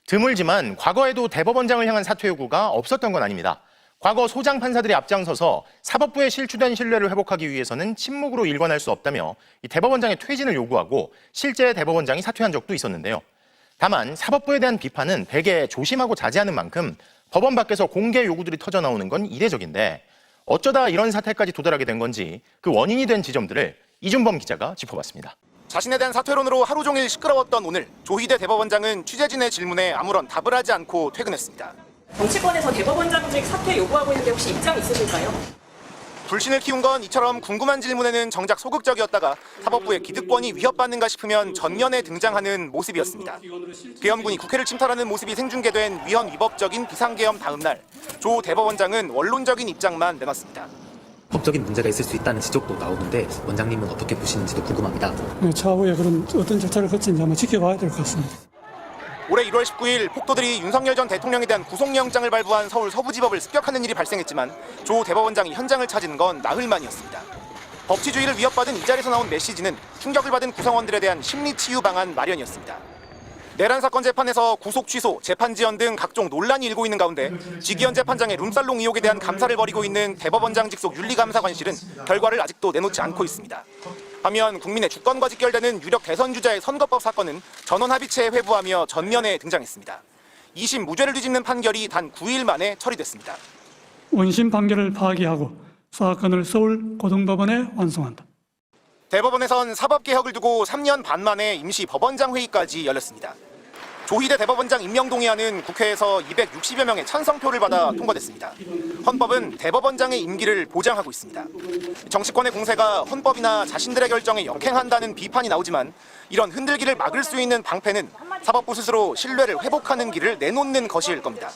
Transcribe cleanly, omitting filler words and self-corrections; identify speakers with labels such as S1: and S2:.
S1: 드물지만 과거에도 대법원장을 향한 사퇴 요구가 없었던 건 아닙니다. 과거 소장 판사들이 앞장서서 사법부에 실추된 신뢰를 회복하기 위해서는 침묵으로 일관할 수 없다며 이 대법원장의 퇴진을 요구하고 실제 대법원장이 사퇴한 적도 있었는데요. 다만 사법부에 대한 비판은 대개 조심하고 자제하는 만큼 법원 밖에서 공개 요구들이 터져나오는 건 이례적인데 어쩌다 이런 사태까지 도달하게 된 건지 그 원인이 된 지점들을 이준범 기자가 짚어봤습니다.
S2: 자신에 대한 사퇴론으로 하루 종일 시끄러웠던 오늘, 조희대 대법원장은 취재진의 질문에 아무런 답을 하지 않고 퇴근했습니다.
S3: 정치권에서 대법원장직 사퇴 요구하고 있는데 혹시 입장 있으실까요?
S2: 불신을 키운 건 이처럼 궁금한 질문에는 정작 소극적이었다가 사법부의 기득권이 위협받는가 싶으면 전면에 등장하는 모습이었습니다. 계엄군이 국회를 침탈하는 모습이 생중계된 위헌 위법적인 비상계엄 다음 날, 조 대법원장은 원론적인 입장만 내놨습니다.
S4: 법적인 문제가 있을 수 있다는 지적도 나오는데 원장님은 어떻게 보시는지도 궁금합니다.
S5: 차후에 그런 어떤 절차를 거치는지 한번 지켜봐야 될 것 같습니다.
S2: 올해 1월 19일 폭도들이 윤석열 전 대통령에 대한 구속영장을 발부한 서울 서부지법을 습격하는 일이 발생했지만 조 대법원장이 현장을 찾은 건 나흘 만이었습니다. 법치주의를 위협받은 이 자리에서 나온 메시지는 충격을 받은 구성원들에 대한 심리치유 방안 마련이었습니다. 내란 사건 재판에서 구속 취소, 재판 지연 등 각종 논란이 일고 있는 가운데 지기현 재판장의 룸살롱 의혹에 대한 감사를 벌이고 있는 대법원장 직속 윤리감사관실은 결과를 아직도 내놓지 않고 있습니다. 반면 국민의 주권과 직결되는 유력 대선 주자의 선거법 사건은 전원합의체에 회부하며 전면에 등장했습니다. 2심 무죄를 뒤집는 판결이 단 9일 만에 처리됐습니다.
S5: 원심 판결을 파기하고 사건을 서울 고등법원에 완송한다.
S2: 대법원에선 사법개혁을 두고 3년 반 만에 임시 법원장 회의까지 열렸습니다. 조희대 대법원장 임명 동의안은 국회에서 260여 명의 찬성표를 받아 통과됐습니다. 헌법은 대법원장의 임기를 보장하고 있습니다. 정치권의 공세가 헌법이나 자신들의 결정에 역행한다는 비판이 나오지만 이런 흔들기를 막을 수 있는 방패는 사법부 스스로 신뢰를 회복하는 길을 내놓는 것일 겁니다.